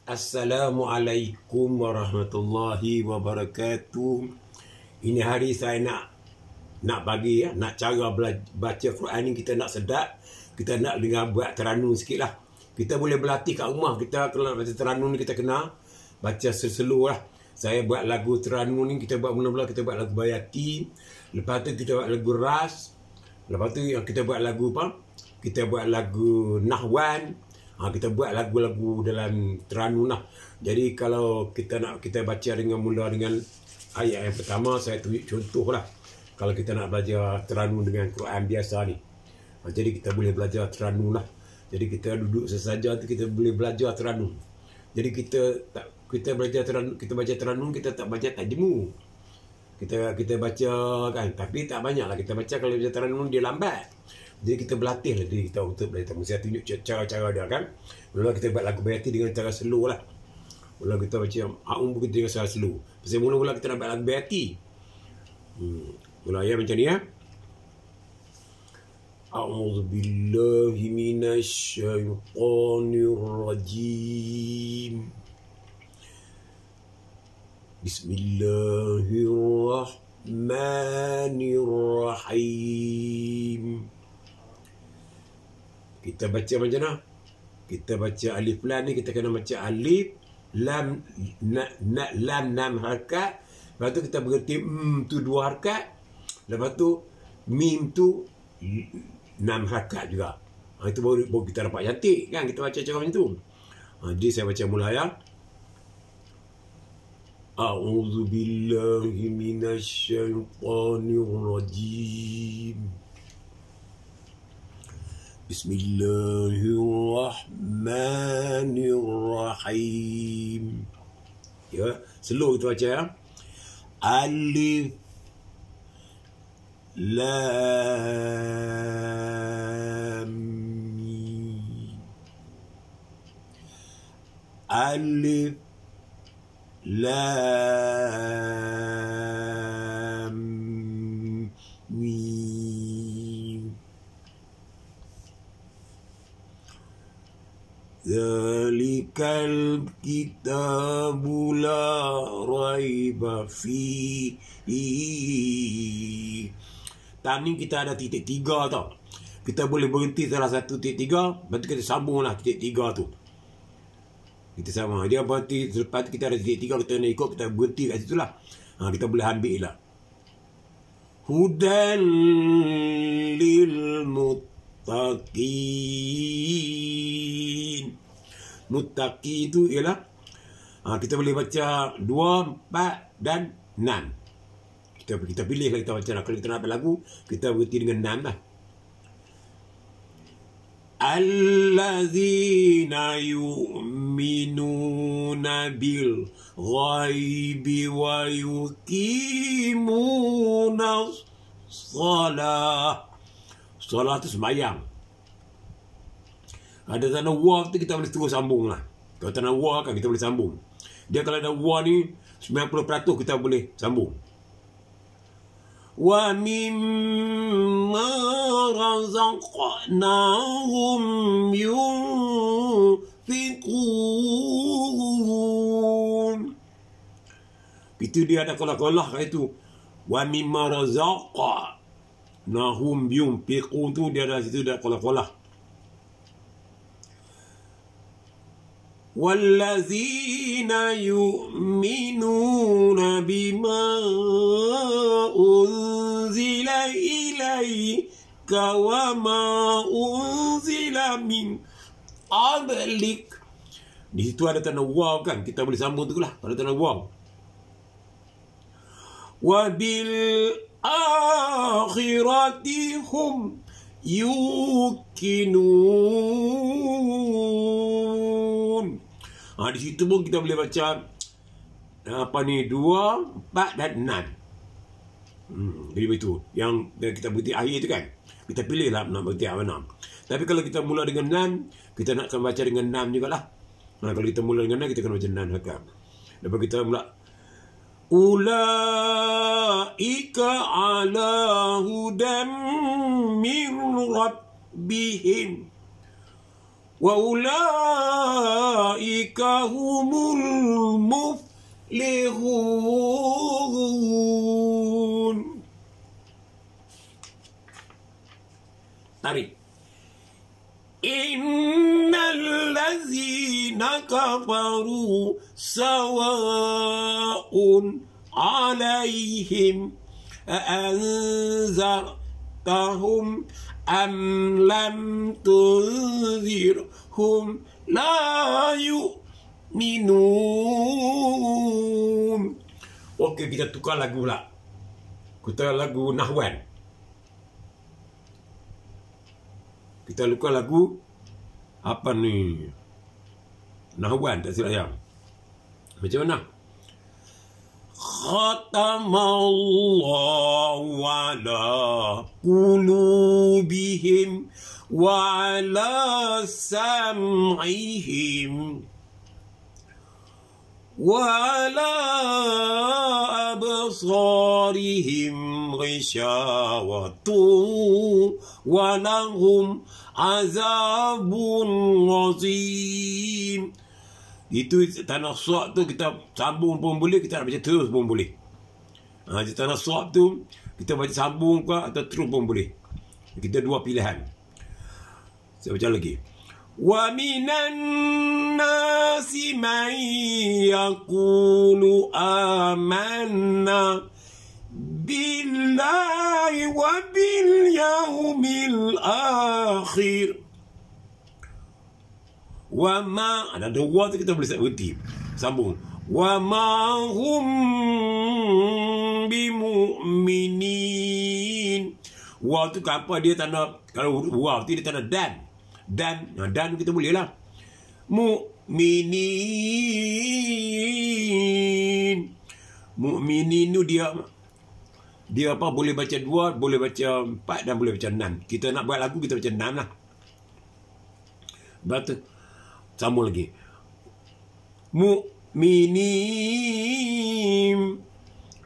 Assalamualaikum warahmatullahi wabarakatuh. Ini hari saya nak bagi nak cara baca Quran ni kita nak sedap. Kita nak dengar buat teranum sikit lah. Kita boleh berlatih kat rumah. Kita kalau baca teranum ni kita kena baca slow lah. Saya buat lagu teranum ni, kita buat mula-mula kita buat lagu Bayati. Lepas tu kita buat lagu Ras. Lepas tu kita buat lagu apa? Kita buat lagu Nahwan. Kita buat lagu-lagu dalam teranum lah. Jadi kalau kita baca mula dengan ayat yang pertama, saya tunjuk contoh lah. Kalau kita nak belajar teranum dengan Quran biasa ni. Jadi kita boleh belajar teranum lah. Jadi kita duduk sesaja tu kita boleh belajar teranum. Jadi kita belajar teranum, kita baca teranum, kita tak baca tajmu. Kita baca kan, tapi tak banyak lah kita baca. Kalau baca teranum dia lambat. Jadi kita berlatih lah diri kita untuk belajar. Saya tunjuk cara-cara dia kan. Mula kita buat lagu Bayati dengan cara slow lah. Mula kita baca Aum pun kita dengan cara slow. Pasal mula-mula kita nak buat lagu Bayati. Mula ya macam ni ya. A'udzubillahi minasyaitonirrajim. Bismillahirrahmanirrahim. Kita baca macam mana? Kita baca alif lam ni, kita kena baca alif lam lam harakat. Lepas tu kita berhenti tu 2 harakat. Lepas tu mim tu 6 harakat juga. Itu baru kita dapat cantik kan, kita baca cara macam tu. Jadi saya baca mula ya. A'udzu billahi minasyaitonir rajim. Bismillahirrahmanirrahim. Ya, slow kita baca ya. Alif lam mim. Alif lam mim. Zalikal kitabu la raiba fihi. Tam ni kita ada titik 3 tau. Kita boleh berhenti salah satu titik 3, lepas tu kita sambunglah titik 3 tu. Kita sama. Dia berhenti, selepas tu kita ada titik 3, kita nak ikut, kita berhenti kat situ lah. Kita boleh ambil lah. Hudan lil muttaqin. Muttaqi itu ialah kita boleh baca 2, 4 dan 6. Kita pilih lah kita baca lah. Kalau kita nak lagu, kita berhenti dengan 6 lah. Allazina yu'minuna bil ghaibi wa yuqimuna shalah. Salah tu sembahyang. Ada tanda wa tu kita boleh terus sambung lah. Kalau tanda wa kan kita boleh sambung. Dia kalau ada wa ni 90% kita boleh sambung. Wa mimma razaqnahum yunfiqun. Itu dia ada kolah-kolah kat itu. Wa mimma razaqnahum yunfiqun tu dia ada situ ada kolah-kolah. Wallazina yu'minuna bima unzila ilaika wa ma unzila min qablik. Di situ ada tanda waw kan, kita boleh sambung tu lah pada tanda waw. Wa bil akhirati hum yuqinun. Di situ pun kita boleh baca 2, 4 dan 6. Jadi begitu. Yang kita berhenti akhir tu kan, kita pilih lah nak berhenti mana. Tapi kalau kita mula dengan 6, kita nak baca dengan 6 jugalah. Kalau kita mula dengan 6, kita kena baca 6 hakam. Lepas kita mula ulaika ala hudam min rabbihim wa ulaika humul muflihun. Tarik. Innal ladzina kafaru sawa'un alaihim anzartahum am lam tunzirhum la yu'minun. Okey, kita tukar lagu pula. Kita lagu Nahwan. Kita tukar lagu apa ni? Nahwan, tak silap yang. Macam mana? Khatamallahu ala qulubihim wa ala sam'ihim wa ala absarihim ghishawatun wa lahum azabun azim. Itu tanah suap tu kita sambung pun boleh, kita nak baca terus pun boleh. Tanah suap tu kita baca sambung ke atau terus pun boleh. Kita dua pilihan. Saya baca lagi. Wa minan nasi man yaqulu amanna billahi wa bil yaumil akhir. Wa ma, ada dua tu kita boleh berhenti. Sambung. Wa ma hum bimu'minin. Wa tu apa dia tanda, kalau wa tu dia tanda dan. Dan kita boleh lah. Mu'minin. Mu'minin tu dia apa, boleh baca 2, boleh baca 4 dan boleh baca 6. Kita nak buat lagu kita baca 6 lah. Betul. Sambung lagi. Mu'minin.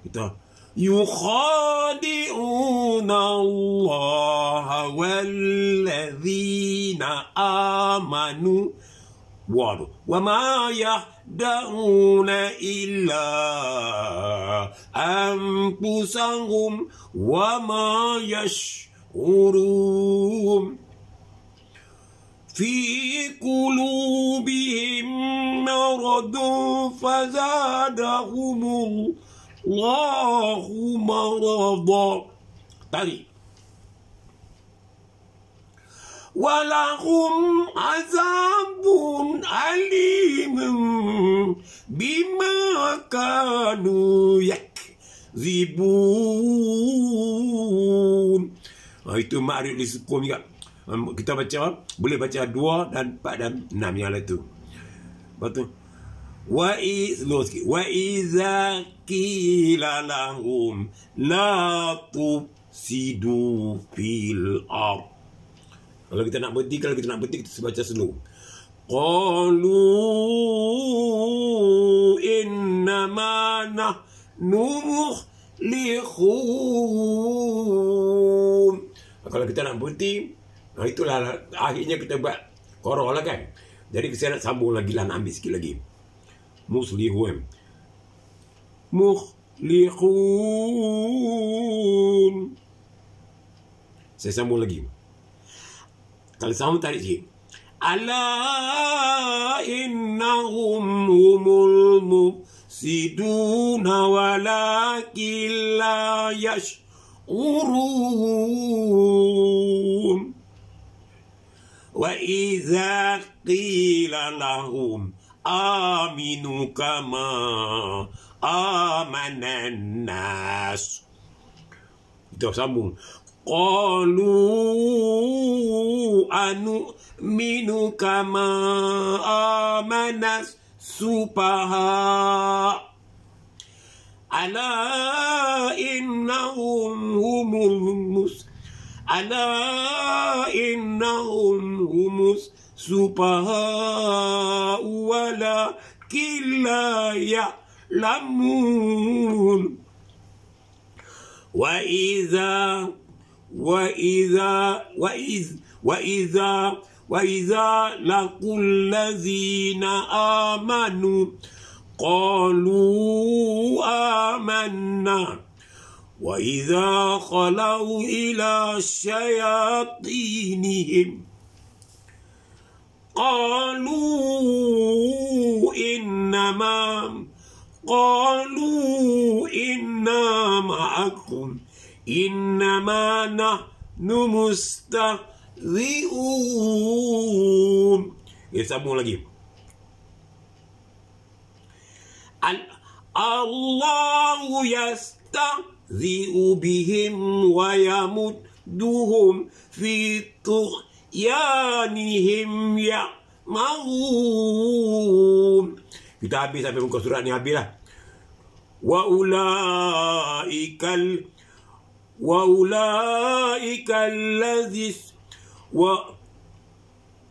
Kita yukhadi'una Allah walladzina amanu wa ma yahda'una illa anfusahum wa ma yash'urun. في قلوبهم مرض فزادهم الله مرضا. Tarik. ولهم عذاب أليم بما كانوا يكذبون. Itu makrif disukun juga. Kita baca, boleh baca 2 dan 4 dan 6 yang lain tu. Betul. Wa iza qila lahum la tufsidu fil ard. Kalau kita nak berhenti, kita baca slow. Qalu innama nahnu muhlihun. Kalau kita nak berhenti, itulah akhirnya kita buat koror lah kan. Jadi saya nak sambung lagi lah, nak ambil sikit lagi. Muslihun. Muhlihun. Saya sambung lagi. Kalau sambung tarik sikit. Ala innahum humul mufsiduna walakin la yash'urun. Wa iza qila lahum aminu kama amanan nas. Kita sambung. Qalu anu'minu kama amanas supaha. Ala innahum humus supaha walakin la ya'lamun. Wa iza وإذا لقوا الذين آمنوا قالوا آمنا وإذا خلوا إلى شياطينهم قالوا إنا معكم إنما نحن مستهزئون. Sambung lagi. Allahu yastahzi'u bihim wa yamudduhum fi tughyanihim ya'mahun. Kita habis sampai muka surat ni habis lah. Wa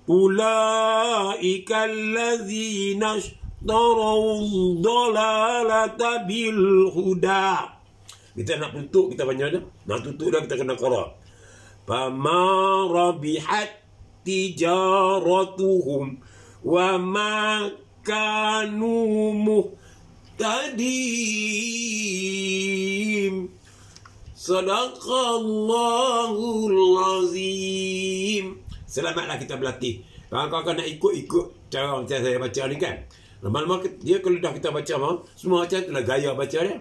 ulaikal ladzina ishtaraw dhalalata bil huda. Kita nak tutup, kita banyak dah. Nak tutup dah, kita kena qara. Fama rabihat tijaratuhum wa ma kanu muhtadin. Sadaqallahul azim. Selamatlah kita berlatih. Kalau kau nak ikut cara macam saya baca ni kan. Lama-lama dia kalau dah kita baca semua macam tu lah gaya baca dia.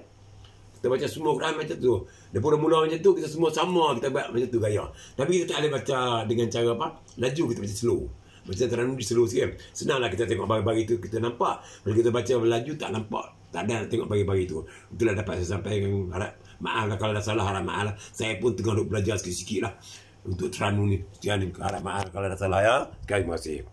Kita baca semua Quran macam tu. Daripada mula macam tu, kita semua sama, kita buat macam tu gaya. Tapi kita tak boleh baca dengan cara apa? Laju, kita baca slow. Baca Terengganu di slow sikit. Senanglah kita tengok bagi-bagi tu, kita nampak. Kalau kita baca laju, tak nampak. Tak ada nak tengok bagi-bagi tu. Itulah dapat saya sampaikan. Harap maaf lah kalau ada salah, harap maaf lah. Saya pun tengah belajar sikit-sikit lah untuk Terengganu ni. Harap maaf kalau ada salah ya. Terima kasih.